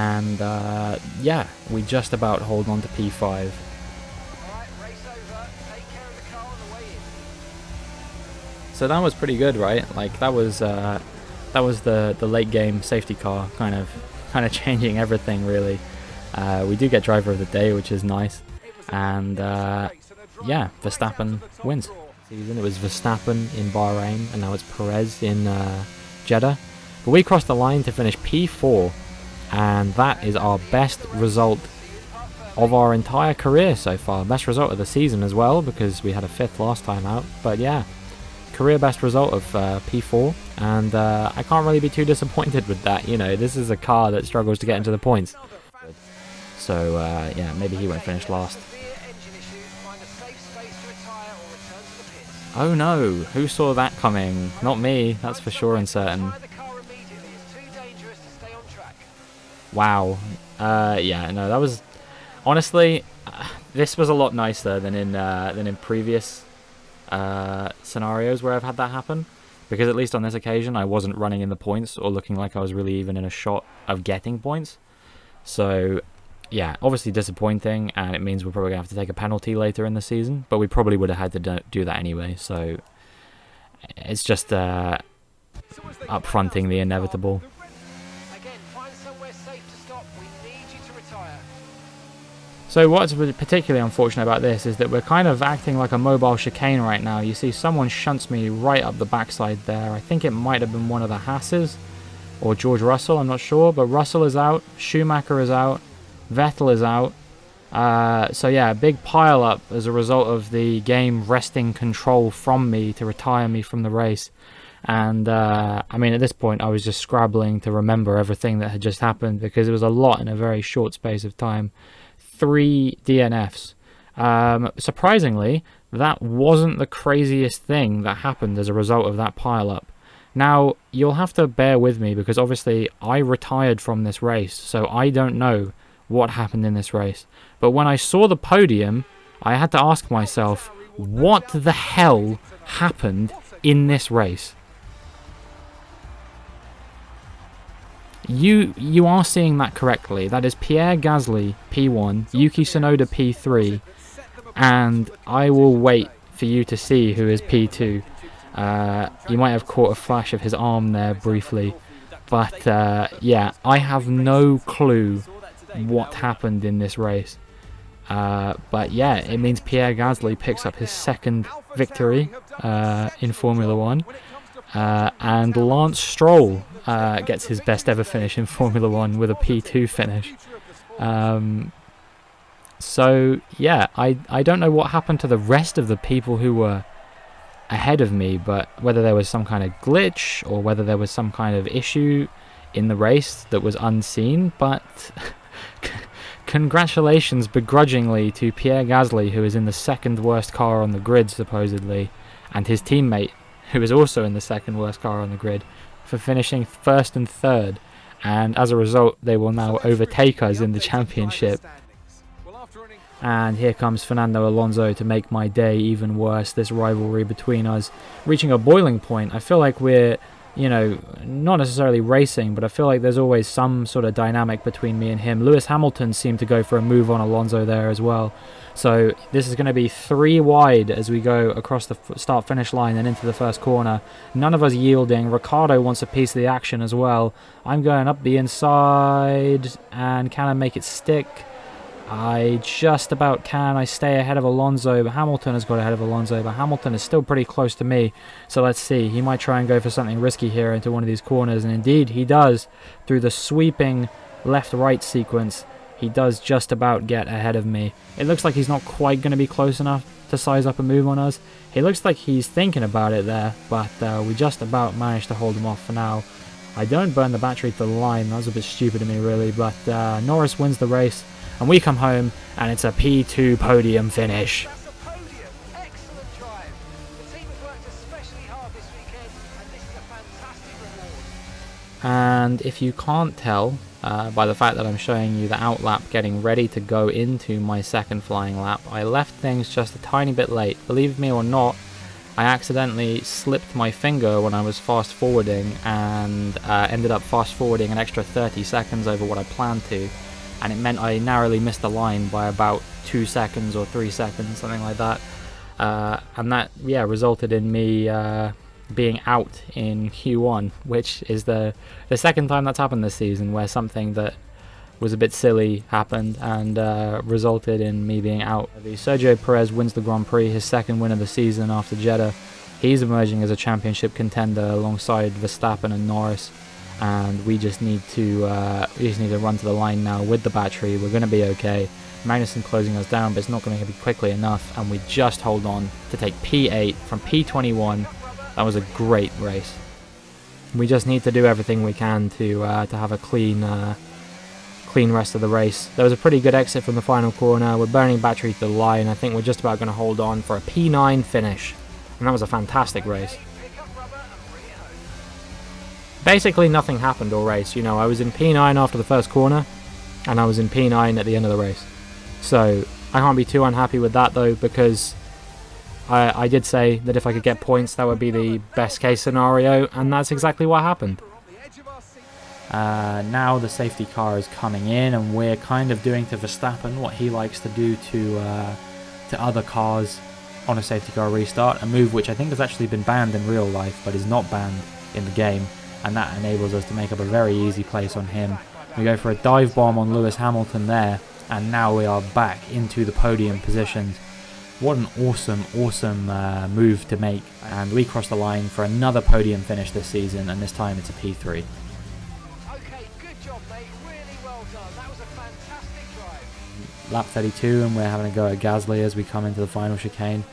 and yeah, we just about hold on to P5. So that was pretty good, right? Like that was the late game safety car, kind of changing everything really. We do get driver of the day, which is nice, and yeah, Verstappen wins. It was Verstappen in Bahrain, and now it's Perez in Jeddah. But we crossed the line to finish P4, and that is our best result of our entire career so far. Best result of the season as well, because we had a 5th last time out. But yeah, career best result of P4, and I can't really be too disappointed with that. You know, this is a car that struggles to get into the points. So yeah, maybe he won't finish last. Oh no, who saw that coming? Not me, that's for sure and certain. Wow. Yeah, no, that was... Honestly, this was a lot nicer than in previous scenarios where I've had that happen. Because at least on this occasion, I wasn't running in the points or looking like I was really even in a shot of getting points. So, yeah, obviously disappointing, and it means we're probably going to have to take a penalty later in the season. But we probably would have had to do that anyway, so... It's just upfronting the inevitable. So what's particularly unfortunate about this is that we're kind of acting like a mobile chicane right now. You see someone shunts me right up the backside there. I think it might have been one of the Hasses or George Russell, I'm not sure. But Russell is out, Schumacher is out, Vettel is out. So yeah, a big pile up as a result of the game wresting control from me to retire me from the race. And I mean, at this point I was just scrabbling to remember everything that had just happened, because it was a lot in a very short space of time. 3 DNFs. Surprisingly, that wasn't the craziest thing that happened as a result of that pile-up. Now, you'll have to bear with me, because obviously I retired from this race, so I don't know what happened in this race. But when I saw the podium, I had to ask myself, what the hell happened in this race? You are seeing that correctly. That is Pierre Gasly P1, Yuki Tsunoda P3, and I will wait for you to see who is P2. You might have caught a flash of his arm there briefly, but yeah, I have no clue what happened in this race. But yeah, it means Pierre Gasly picks up his 2nd victory in Formula 1, and Lance Stroll gets his best ever finish in Formula 1 with a P2 finish. So yeah, I don't know what happened to the rest of the people who were ahead of me, but whether there was some kind of glitch or whether there was some kind of issue in the race that was unseen, but congratulations begrudgingly to Pierre Gasly, who is in the 2nd worst car on the grid supposedly, and his teammate, who is also in the 2nd worst car on the grid, for finishing 1st and 3rd, and as a result they will now overtake us in the championship. And here comes Fernando Alonso to make my day even worse. This rivalry between us reaching a boiling point. I feel like we're, you know, not necessarily racing, but I feel like there's always some sort of dynamic between me and him. Lewis Hamilton seemed to go for a move on Alonso there as well. So this is going to be 3 wide as we go across the start-finish line and into the first corner. None of us yielding. Ricciardo wants a piece of the action as well. I'm going up the inside, and can I make it stick? I just about can. I stay ahead of Alonso, but Hamilton has got ahead of Alonso, but Hamilton is still pretty close to me. So let's see. He might try and go for something risky here into one of these corners, and indeed he does. Through the sweeping left-right sequence, he does just about get ahead of me. It looks like he's not quite going to be close enough to size up a move on us. He looks like he's thinking about it there, but we just about managed to hold him off for now. I don't burn the battery to the line. That was a bit stupid of me, really, but Norris wins the race. And we come home, and it's a P2 podium finish. And if you can't tell by the fact that I'm showing you the outlap getting ready to go into my 2nd flying lap, I left things just a tiny bit late. Believe me or not, I accidentally slipped my finger when I was fast forwarding and ended up fast forwarding an extra 30 seconds over what I planned to, and it meant I narrowly missed the line by about 2 seconds or 3 seconds, something like that, and that resulted in me being out in Q1, which is the second time that's happened this season where something that was a bit silly happened and resulted in me being out. Sergio Perez wins the Grand Prix, his second win of the season after Jeddah. He's emerging as a championship contender alongside Verstappen and Norris, and we just need to run to the line now with the battery. We're going to be okay. Magnussen closing us down, but it's not going to be quickly enough, and we just hold on to take P8 from P21. That was a great race. We just need to do everything we can to have a clean rest of the race. There was a pretty good exit from the final corner. We're burning battery to the line. I think we're just about going to hold on for a P9 finish, and that was a fantastic race. Basically nothing happened all race. You know, I was in P9 after the first corner, and I was in P9 at the end of the race. So I can't be too unhappy with that though, because I did say that if I could get points, that would be the best case scenario, and that's exactly what happened. Now the safety car is coming in, and we're kind of doing to Verstappen what he likes to do to other cars on a safety car restart, a move which I think has actually been banned in real life but is not banned in the game, and that enables us to make up a very easy place on him. We go for a dive bomb on Lewis Hamilton there, and now we are back into the podium positions. What an awesome move to make, and we cross the line for another podium finish this season, and this time it's a P3. Okay, good job, mate. Really well done. That was a fantastic drive. Lap 32, and we're having a go at Gasly as we come into the final chicane.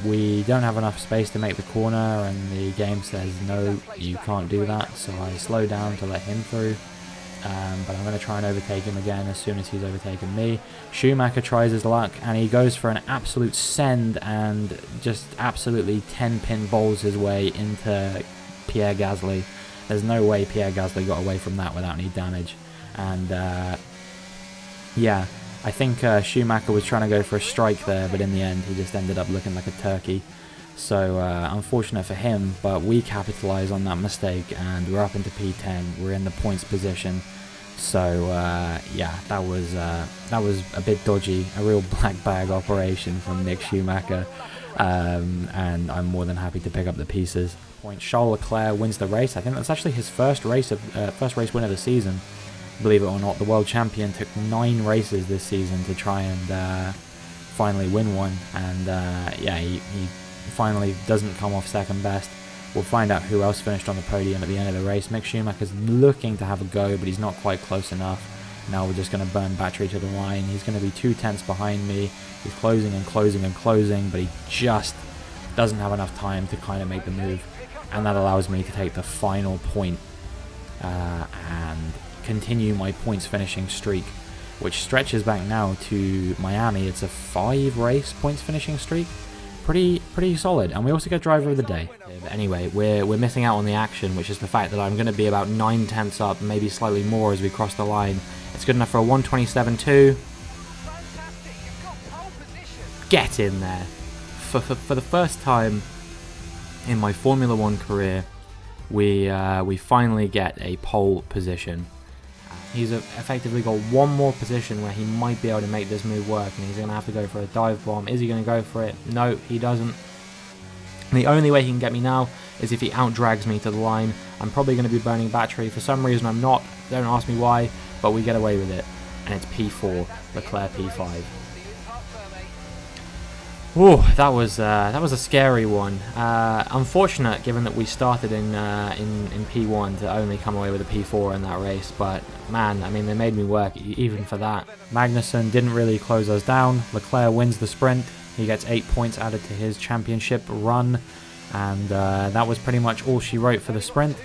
We don't have enough space to make the corner, and the game says no, you can't do that, so I slow down to let him through. But I'm going to try and overtake him again as soon as he's overtaken me. Schumacher tries his luck, and he goes for an absolute send and just absolutely 10-pin bowls his way into Pierre Gasly. There's no way Pierre Gasly got away from that without any damage. And yeah, I think Schumacher was trying to go for a strike there, but in the end he just ended up looking like a turkey. So unfortunate for him, but we capitalise on that mistake, and we're up into P10. We're in the points position. So yeah, that was a bit dodgy, a real black bag operation from Mick Schumacher, and I'm more than happy to pick up the pieces. Charles Leclerc wins the race. I think that's actually his first race win of the season. Believe it or not, the world champion took 9 races this season to try and finally win one, and yeah, he finally doesn't come off second best. We'll find out who else finished on the podium at the end of the race. Mick Schumacher's looking to have a go, but he's not quite close enough. Now we're just going to burn battery to the line. He's going to be 2 tenths behind me. He's closing and closing and closing, but he just doesn't have enough time to kind of make the move. And that allows me to take the final point and continue my points finishing streak, which stretches back now to Miami. It's a 5-race points finishing streak. Pretty solid, and we also get driver of the day. But anyway, we're missing out on the action, which is the fact that I'm going to be about 9 tenths up, maybe slightly more as we cross the line. It's good enough for a 127.2. Get in there. For the first time in my Formula 1 career, we finally get a pole position. He's effectively got one more position where he might be able to make this move work, and he's going to have to go for a dive bomb. Is he going to go for it? No, he doesn't. The only way he can get me now is if he outdrags me to the line. I'm probably going to be burning battery. For some reason I'm not. Don't ask me why, but we get away with it. And it's P4, Leclerc P5. Whoa, that was a scary one. Unfortunate, given that we started in P1 to only come away with a P4 in that race. But man, I mean, they made me work even for that. Magnussen didn't really close us down. Leclerc wins the sprint. He gets 8 points added to his championship run, and that was pretty much all she wrote for the sprint.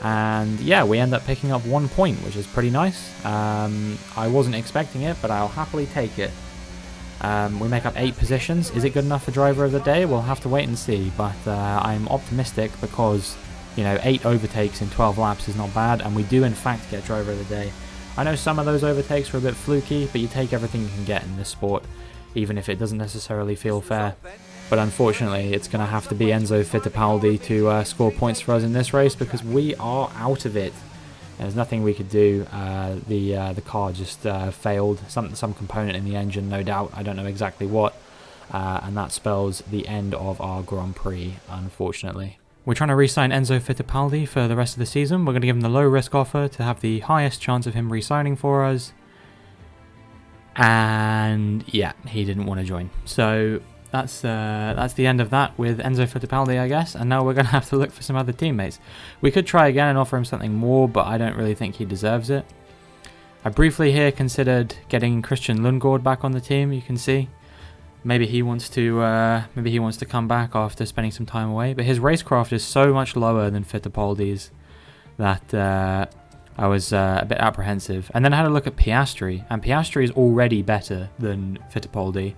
And yeah, we end up picking up 1 point, which is pretty nice. I wasn't expecting it, but I'll happily take it. We make up 8 positions. Is it good enough for driver of the day? We'll have to wait and see, but I'm optimistic because, you know, 8 overtakes in 12 laps is not bad, and we do in fact get driver of the day. I know some of those overtakes were a bit fluky, but you take everything you can get in this sport, even if it doesn't necessarily feel fair. But unfortunately, it's going to have to be Enzo Fittipaldi to score points for us in this race because we are out of it. There's nothing we could do. The car just failed. Some component in the engine, no doubt. I don't know exactly what. And that spells the end of our Grand Prix, unfortunately. We're trying to re-sign Enzo Fittipaldi for the rest of the season. We're going to give him the low-risk offer to have the highest chance of him re-signing for us. And yeah, he didn't want to join. So that's the end of that with Enzo Fittipaldi, I guess. And now we're going to have to look for some other teammates. We could try again and offer him something more, but I don't really think he deserves it. I briefly here considered getting Christian Lundgaard back on the team. You can see. Maybe he wants to come back after spending some time away. But his racecraft is so much lower than Fittipaldi's that I was a bit apprehensive. And then I had a look at Piastri, and Piastri is already better than Fittipaldi.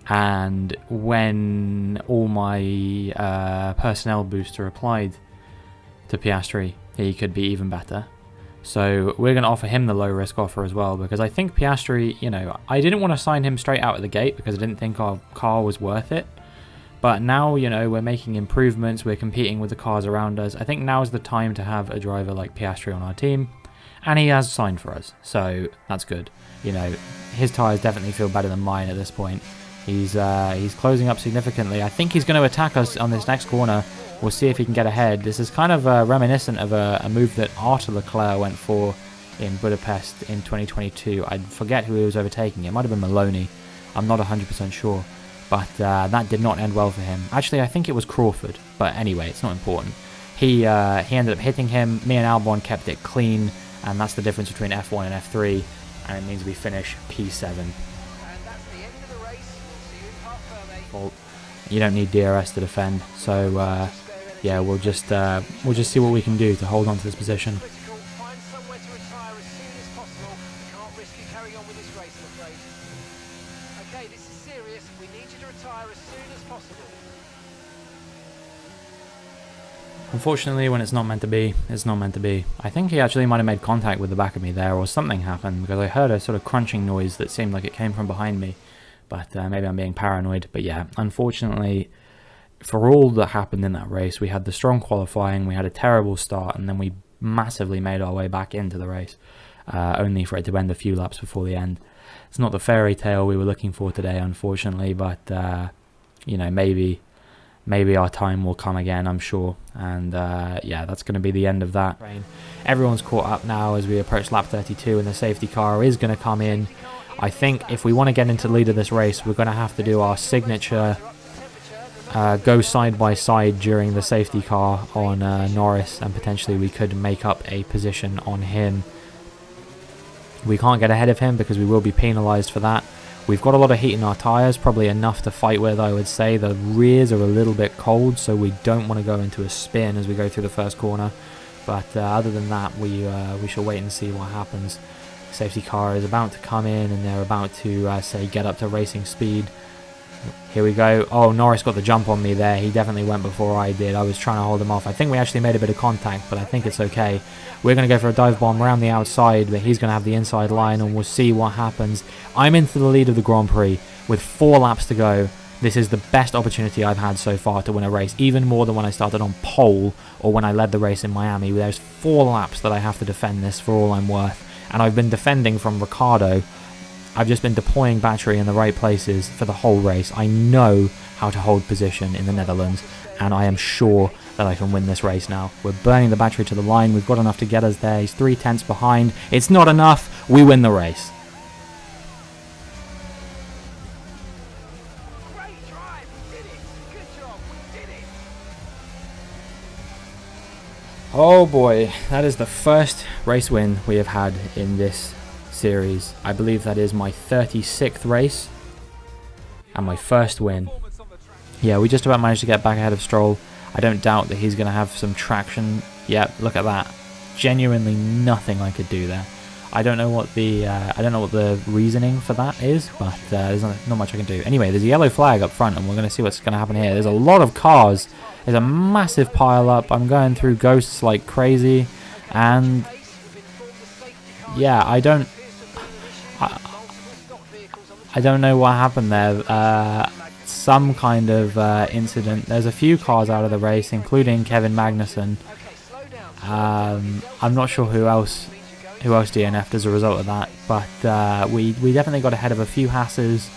And when all my personnel booster applied to Piastri, he could be even better. So we're going to offer him the low-risk offer as well, because I think Piastri, you know, I didn't want to sign him straight out of the gate because I didn't think our car was worth it. But now, you know, we're making improvements, we're competing with the cars around us. I think now is the time to have a driver like Piastri on our team, and he has signed for us, so that's good. You know, his tyres definitely feel better than mine at this point. He's closing up significantly. I think he's going to attack us on this next corner. We'll see if he can get ahead. This is kind of reminiscent of a move that Arthur Leclerc went for in Budapest in 2022. I forget who he was overtaking. It might have been Maloney. I'm not 100% sure. But that did not end well for him. Actually, I think it was Crawford. But anyway, it's not important. He ended up hitting him. Me and Albon kept it clean. And that's the difference between F1 and F3. And it means we finish P7. Well, you don't need DRS to defend. So... yeah, we'll just see what we can do to hold on to this position. Find somewhere to retire as soon as possible. Can't risk you carrying on with this race, I'm afraid. Okay, this is serious. We need you to retire as soon as possible. Unfortunately, when it's not meant to be, it's not meant to be. I think he actually might have made contact with the back of me there, or something happened, because I heard a sort of crunching noise that seemed like it came from behind me. But maybe I'm being paranoid. But yeah, unfortunately, for all that happened in that race, we had the strong qualifying, we had a terrible start, and then we massively made our way back into the race, only for it to end a few laps before the end. It's not the fairy tale we were looking for today, unfortunately, but you know, maybe our time will come again, I'm sure. And yeah, that's going to be the end of that. Everyone's caught up now as we approach lap 32, and the safety car is going to come in. I think if we want to get into the lead of this race, we're going to have to do our signature go side by side during the safety car on Norris, and potentially we could make up a position on him. We can't get ahead of him because we will be penalised for that. We've got a lot of heat in our tyres, probably enough to fight with, I would say. The rears are a little bit cold, so we don't want to go into a spin as we go through the first corner. But other than that, we shall wait and see what happens. The safety car is about to come in, and they're about to say get up to racing speed. Here we go. Oh, Norris got the jump on me there. He definitely went before I did. I was trying to hold him off. I think we actually made a bit of contact, but I think it's okay. We're going to go for a dive bomb around the outside, but he's going to have the inside line, and we'll see what happens. I'm into the lead of the Grand Prix with 4 laps to go. This is the best opportunity I've had so far to win a race, even more than when I started on pole or when I led the race in Miami. There's 4 laps that I have to defend this for all I'm worth, and I've been defending from Ricardo. I've just been deploying battery in the right places for the whole race. I know how to hold position in the Netherlands, and I am sure that I can win this race now. We're burning the battery to the line. We've got enough to get us there. He's 3 tenths behind. It's not enough. We win the race. Great drive, we did it. Good job, we did it. Oh boy, that is the first race win we have had in this series. I believe that is my 36th race and my first win. Yeah, we just about managed to get back ahead of Stroll. I don't doubt that he's going to have some traction. Yeah, look at that. Genuinely nothing I could do there. I don't know what the reasoning for that is, but there's not much I can do. Anyway, there's a yellow flag up front, and we're going to see what's going to happen here. There's a lot of cars. There's a massive pile up. I'm going through ghosts like crazy, and yeah, I don't know what happened there. some kind of incident. There's a few cars out of the race, including Kevin Magnussen. I'm not sure who else DNF'd as a result of that, but we definitely got ahead of a few Hasses.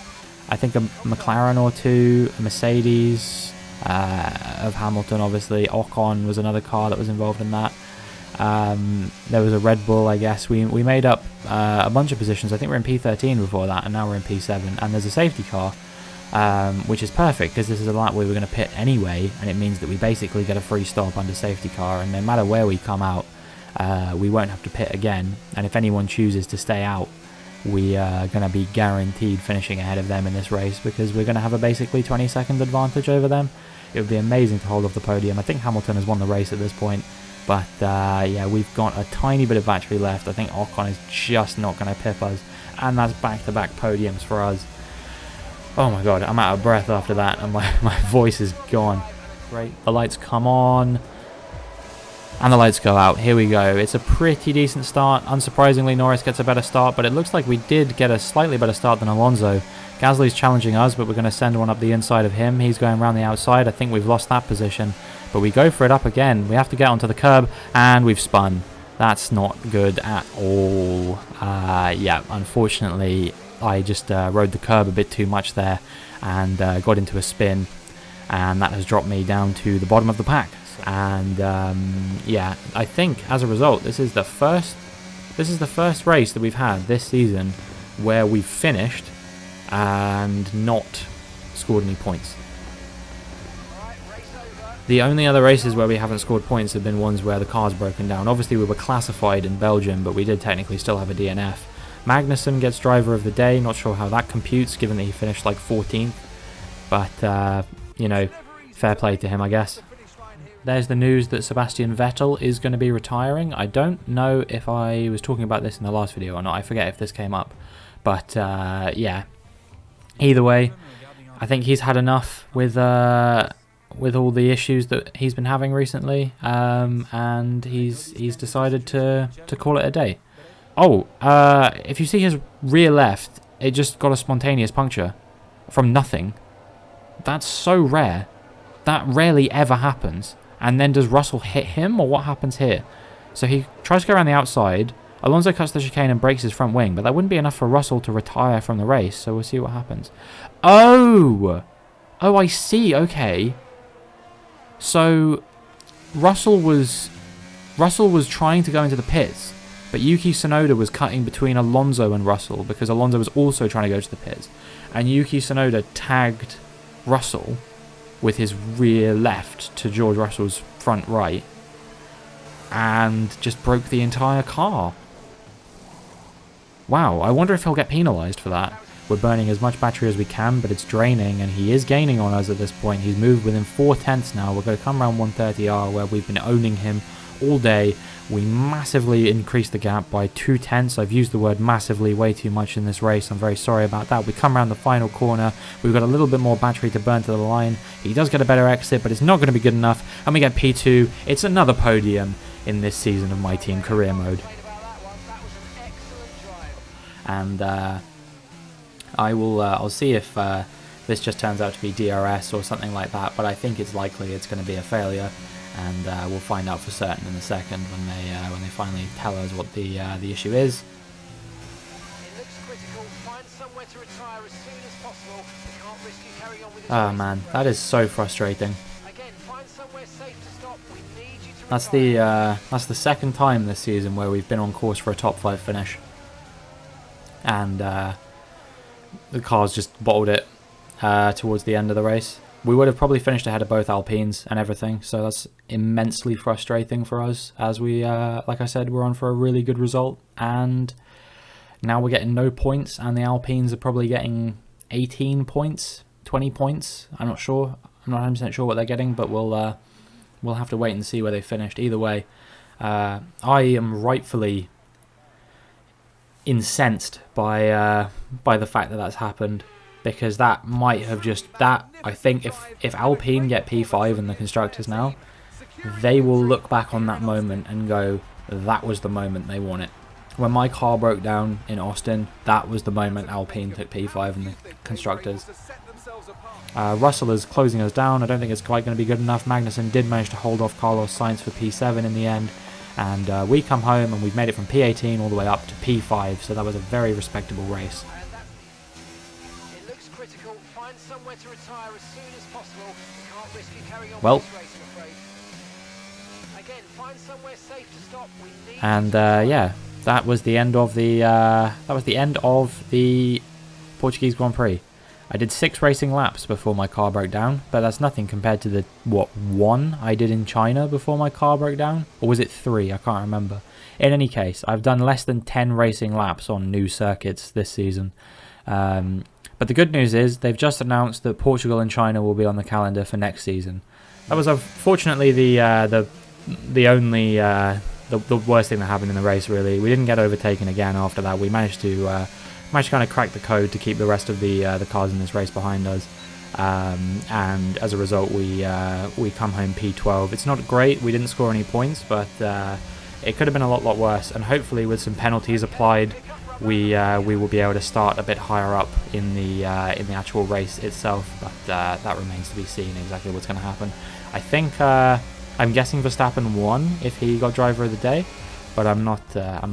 I think a McLaren or two, a Mercedes of Hamilton, obviously. Ocon was another car that was involved in that. There was a Red Bull, I guess. We made up a bunch of positions. I think we're in P13 before that, and now we're in P7. And there's a safety car, which is perfect because this is a lap where we're going to pit anyway, and it means that we basically get a free stop under safety car, and no matter where we come out, we won't have to pit again. And if anyone chooses to stay out, we are going to be guaranteed finishing ahead of them in this race because we're going to have a basically 20-second advantage over them. It would be amazing to hold off the podium. I think Hamilton has won the race at this point. But yeah, we've got a tiny bit of battery left. I think Ocon is just not going to pip us. And that's back-to-back podiums for us. Oh my god, I'm out of breath after that. And my voice is gone. Great. The lights come on. And the lights go out. Here we go. It's a pretty decent start. Unsurprisingly, Norris gets a better start. But it looks like we did get a slightly better start than Alonso. Gasly's challenging us, but we're going to send one up the inside of him. He's going around the outside. I think we've lost that position. But we go for it up again. We have to get onto the curb, and we've spun. That's not good at all. Yeah, unfortunately, I just rode the curb a bit too much there and got into a spin, and that has dropped me down to the bottom of the pack. And yeah, I think as a result, this is the first race that we've had this season where we've finished and not scored any points. The only other races where we haven't scored points have been ones where the car's broken down. Obviously, we were classified in Belgium, but we did technically still have a DNF. Magnussen gets driver of the day. Not sure how that computes, given that he finished like 14th. But, you know, fair play to him, I guess. There's the news that Sebastian Vettel is going to be retiring. I don't know if I was talking about this in the last video or not. I forget if this came up. But, yeah. Either way, I think he's had enough with all the issues that he's been having recently, and he's decided to call it a day. Oh, if you see his rear left, it just got a spontaneous puncture from nothing. That's so rare. That rarely ever happens. And then does Russell hit him, or what happens here? So he tries to go around the outside. Alonso cuts the chicane and breaks his front wing, but that wouldn't be enough for Russell to retire from the race, so we'll see what happens. Oh! Oh, I see, okay. So Russell was trying to go into the pits, but Yuki Tsunoda was cutting between Alonso and Russell because Alonso was also trying to go to the pits, and Yuki Tsunoda tagged Russell with his rear left to George Russell's front right and just broke the entire car. Wow, I wonder if he'll get penalised for that. We're burning as much battery as we can, but it's draining, and he is gaining on us at this point. He's moved within 4 tenths now. We're going to come around 130R, where we've been owning him all day. We massively increased the gap by 2 tenths. I've used the word massively way too much in this race. I'm very sorry about that. We come around the final corner. We've got a little bit more battery to burn to the line. He does get a better exit, but it's not going to be good enough. And we get P2. It's another podium in this season of My Team Career Mode. And I'll see if this just turns out to be DRS or something like that, but I think it's likely it's going to be a failure, and we'll find out for certain in a second when they finally tell us what the issue is. Oh man, that is so frustrating. That's the second time this season where we've been on course for a top 5 finish. And the car's just bottled it towards the end of the race. We would have probably finished ahead of both Alpines and everything, so that's immensely frustrating for us, as we, like I said, we're on for a really good result, and now we're getting no points, and the Alpines are probably getting 18 points, 20 points, I'm not sure. I'm not 100% sure what they're getting, but we'll have to wait and see where they finished. Either way, I am rightfully incensed by the fact that that's happened, because that might have just I think if Alpine get P5 in the constructors now, they will look back on that moment and go, that was the moment they won it. When my car broke down in Austin, that was the moment Alpine took P5 in the constructors. Russell is closing us down. I don't think it's quite going to be good enough. Magnussen did manage to hold off Carlos Sainz for P7 in the end. And we come home and we've made it from P18 all the way up to P5. So that was a very respectable race. It looks critical. Find somewhere to retire as soon as possible. You can't risk you carrying on Well, with this race, I'm afraid. Again, find somewhere safe to stop. We need and yeah, that was the end of the Portuguese Grand Prix. I did 6 racing laps before my car broke down, but that's nothing compared to the, one I did in China before my car broke down? Or was it 3? I can't remember. In any case, I've done less than 10 racing laps on new circuits this season. But the good news is, they've just announced that Portugal and China will be on the calendar for next season. That was unfortunately the worst thing that happened in the race, really. We didn't get overtaken again after that. We managed to kind of crack the code to keep the rest of the cars in this race behind us, and as a result we come home P12. It's not great, we didn't score any points, but it could have been a lot worse, and hopefully with some penalties applied we will be able to start a bit higher up in the actual race itself, but that remains to be seen exactly what's going to happen. I think I'm guessing Verstappen won if he got driver of the day, but I'm not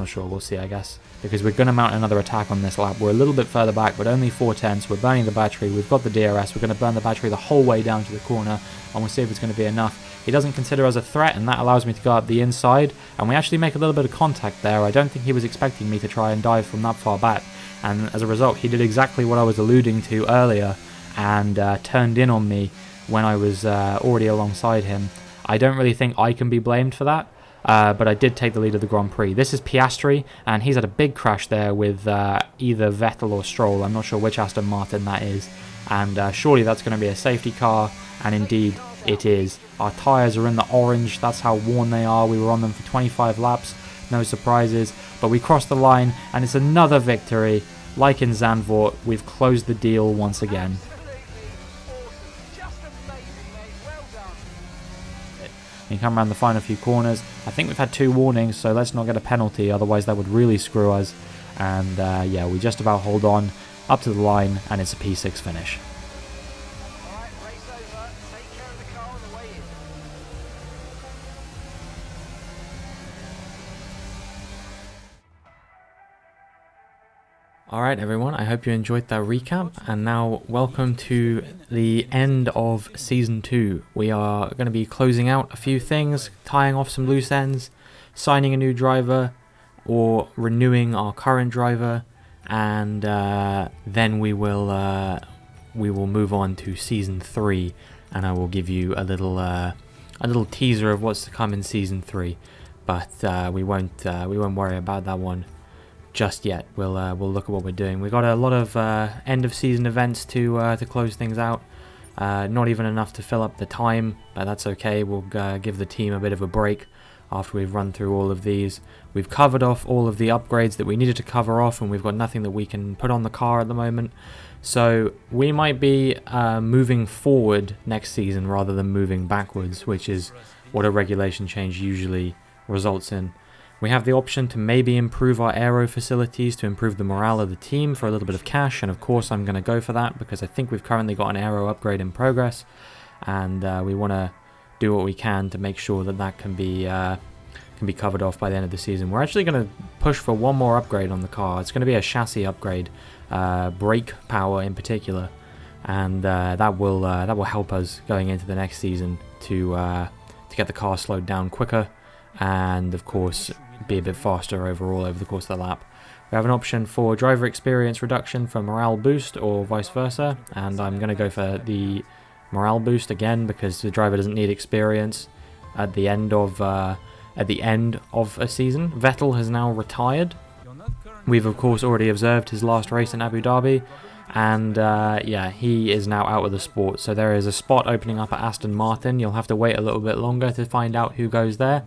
sure. We'll see, I guess, because we're going to mount another attack on this lap. We're a little bit further back, but only 410, so we're burning the battery. We've got the DRS. We're going to burn the battery the whole way down to the corner, and we'll see if it's going to be enough. He doesn't consider us a threat, and that allows me to go up the inside, and we actually make a little bit of contact there. I don't think he was expecting me to try and dive from that far back, and as a result, he did exactly what I was alluding to earlier, and turned in on me when I was already alongside him. I don't really think I can be blamed for that. But I did take the lead of the Grand Prix. This is Piastri, and he's had a big crash there with either Vettel or Stroll. I'm not sure which Aston Martin that is. And surely that's going to be a safety car, and indeed it is. Our tyres are in the orange, that's how worn they are. We were on them for 25 laps, no surprises. But we crossed the line, and it's another victory. Like in Zandvoort, we've closed the deal once again. You come around the final few corners. I think we've had 2 warnings, so let's not get a penalty, otherwise that would really screw us. And yeah, we just about hold on up to the line, and it's a P6 finish. Alright, race over. Take care of the car on the way in. Alright everyone, I hope you enjoyed that recap, and now welcome to the end of Season 2. We are going to be closing out a few things, tying off some loose ends, signing a new driver, or renewing our current driver, and then we will move on to Season 3, and I will give you a little teaser of what's to come in Season 3, but we won't worry about that one just yet. We'll look at what we're doing. We've got a lot of end of season events to close things out. Not even enough to fill up the time, but that's okay. We'll give the team a bit of a break after we've run through all of these. We've covered off all of the upgrades that we needed to cover off, and we've got nothing that we can put on the car at the moment. So we might be moving forward next season rather than moving backwards, which is what a regulation change usually results in. We have the option to maybe improve our aero facilities to improve the morale of the team for a little bit of cash, and of course I'm going to go for that because I think we've currently got an aero upgrade in progress, and we want to do what we can to make sure that that can be covered off by the end of the season. We're actually going to push for one more upgrade on the car. It's going to be a chassis upgrade, brake power in particular, and that will help us going into the next season to get the car slowed down quicker, and of course be a bit faster overall over the course of the lap. We have an option for driver experience reduction for morale boost or vice versa, and I'm going to go for the morale boost again because the driver doesn't need experience at the end of a season. Vettel has now retired. We've of course already observed his last race in Abu Dhabi, and yeah, he is now out of the sport. So there is a spot opening up at Aston Martin. You'll have to wait a little bit longer to find out who goes there.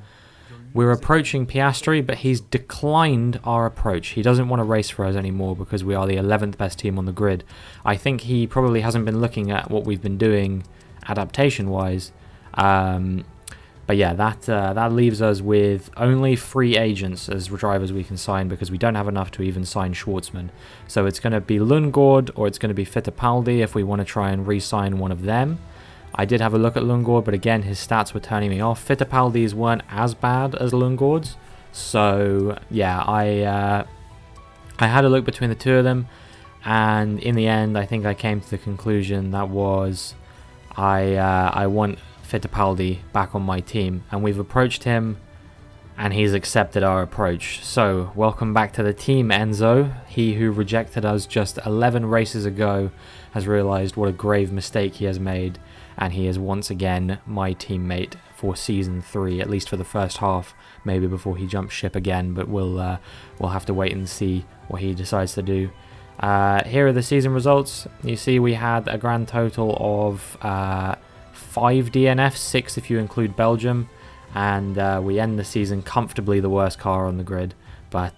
We're approaching Piastri, but he's declined our approach. He doesn't want to race for us anymore because we are the 11th best team on the grid. I think he probably hasn't been looking at what we've been doing adaptation-wise, But yeah, that leaves us with only 3 agents as drivers we can sign, because we don't have enough to even sign Schwartzman. So it's going to be Lundgaard or it's going to be Fittipaldi if we want to try and re-sign one of them. I did have a look at Lundgaard, but again, his stats were turning me off. Fittipaldi's weren't as bad as Lundgaard's. So yeah, I had a look between the two of them, and in the end, I think I came to the conclusion that was I want Fittipaldi back on my team, and we've approached him and he's accepted our approach. So welcome back to the team, Enzo. He who rejected us just 11 races ago has realized what a grave mistake he has made, and he is once again my teammate for season 3, at least for the first half, maybe before he jumps ship again, but we'll have to wait and see what he decides to do. Here are the season results. You see we had a grand total of 5 DNFs, 6 if you include Belgium, and we end the season comfortably the worst car on the grid, but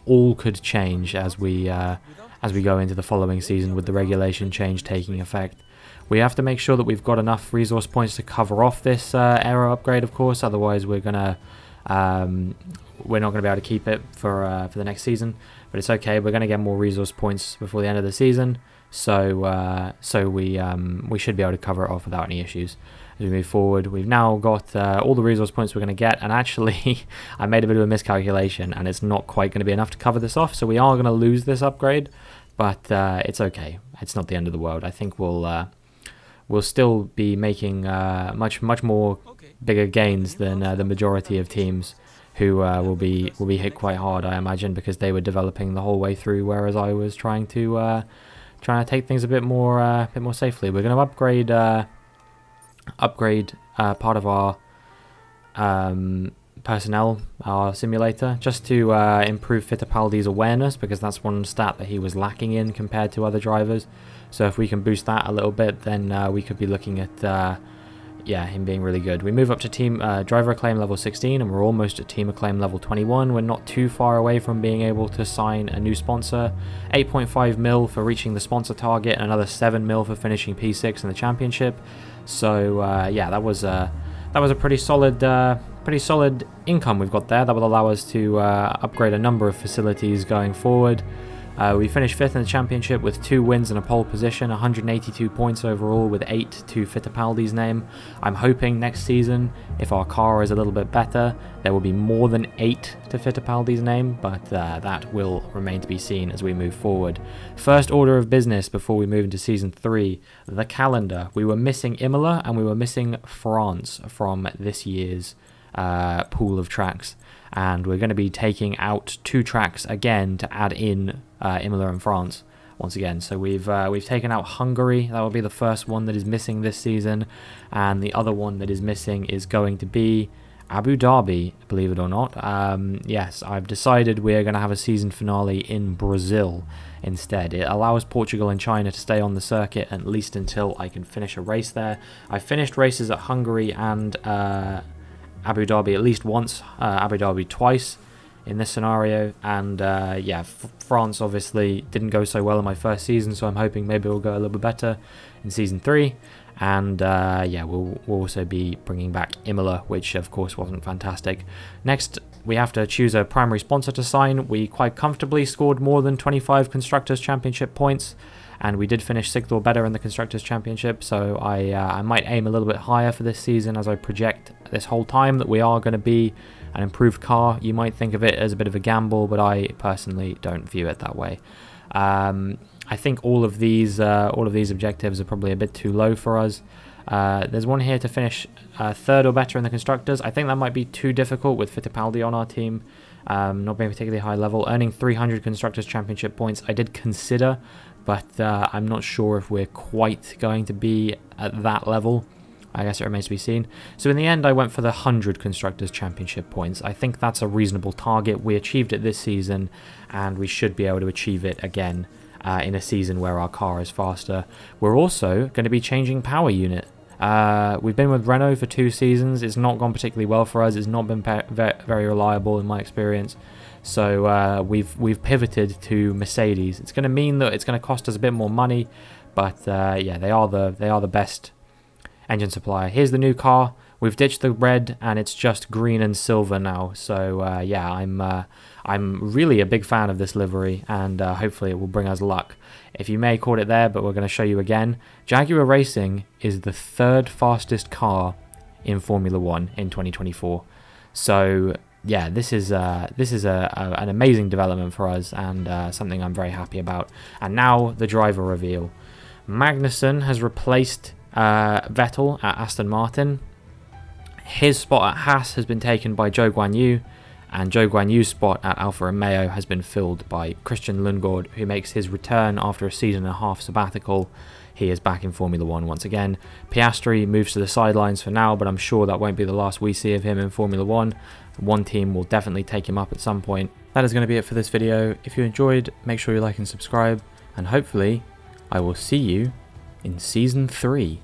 all could change as we go into the following season with the regulation change taking effect. We have to make sure that we've got enough resource points to cover off this aero upgrade, of course, otherwise we're not going to be able to keep it for the next season. But it's okay, we're going to get more resource points before the end of the season, so we should be able to cover it off without any issues as we move forward. We've now got all the resource points we're going to get, and actually I made a bit of a miscalculation and it's not quite going to be enough to cover this off, so we are going to lose this upgrade, but it's okay. It's not the end of the world. I think we'll still be making much more bigger gains than the majority of teams who will be hit quite hard, I imagine, because they were developing the whole way through, whereas I was trying to take things a bit more safely. We're going to upgrade part of our personnel, our simulator, just to improve Fittipaldi's awareness, because that's one stat that he was lacking in compared to other drivers. So if we can boost that a little bit, then we could be looking at him being really good. We move up to team driver acclaim level 16, and we're almost at team acclaim level 21. We're not too far away from being able to sign a new sponsor. 8.5 mil for reaching the sponsor target, and another 7 mil for finishing P6 in the championship. So yeah, that was a pretty solid income we've got there. That will allow us to upgrade a number of facilities going forward. We finished 5th in the championship with 2 wins and a pole position, 182 points overall with 8 to Fittipaldi's name. I'm hoping next season, if our car is a little bit better, there will be more than 8 to Fittipaldi's name, but that will remain to be seen as we move forward. First order of business before we move into season 3, the calendar. We were missing Imola and we were missing France from this year's pool of tracks, and we're going to be taking out 2 tracks again to add in Imola and France once again. So we've taken out Hungary. That will be the first one that is missing this season, and the other one that is missing is going to be Abu Dhabi, believe it or not. Yes, I've decided we're going to have a season finale in Brazil instead. It allows Portugal and China to stay on the circuit at least until I can finish a race there. I've finished races at Hungary and Abu Dhabi at least once, Abu Dhabi twice in this scenario, and yeah, France obviously didn't go so well in my first season, so I'm hoping maybe it'll go a little bit better in season 3. And yeah, we'll also be bringing back Imola, which of course wasn't fantastic. Next, we have to choose a primary sponsor to sign. We quite comfortably scored more than 25 Constructors Championship points, and we did finish 6th or better in the Constructors Championship, so I might aim a little bit higher for this season, as I project this whole time that we are going to be an improved car. You might think of it as a bit of a gamble, but I personally don't view it that way. I think all of these objectives are probably a bit too low for us. There's one here to finish 3rd or better in the Constructors. I think that might be too difficult with Fittipaldi on our team, not being particularly high level. Earning 300 Constructors Championship points I did consider, but I'm not sure if we're quite going to be at that level. I guess it remains to be seen. So in the end, I went for the 100 Constructors Championship points. I think that's a reasonable target. We achieved it this season, and we should be able to achieve it again in a season where our car is faster. We're also going to be changing power unit. We've been with Renault for 2 seasons. It's not gone particularly well for us. It's not been very reliable in my experience. So we've pivoted to Mercedes. It's going to mean that it's going to cost us a bit more money, but yeah, they are the best engine supplier. Here's the new car. We've ditched the red and it's just green and silver now. So yeah, I'm really a big fan of this livery, and hopefully it will bring us luck. If you may have caught it there, but we're going to show you again. Jaguar Racing is the 3rd fastest car in Formula 1 in 2024. So yeah, this is an amazing development for us, and something I'm very happy about. And now the driver reveal. Magnussen has replaced Vettel at Aston Martin. His spot at Haas has been taken by Zhou Guanyu, and Zhou Guanyu's spot at Alfa Romeo has been filled by Christian Lundgaard, who makes his return after a season and a half sabbatical. He is back in Formula 1 once again. Piastri moves to the sidelines for now, but I'm sure that won't be the last we see of him in Formula 1. One team will definitely take him up at some point. That is going to be it for this video. If you enjoyed, make sure you like and subscribe, and hopefully I will see you in Season 3.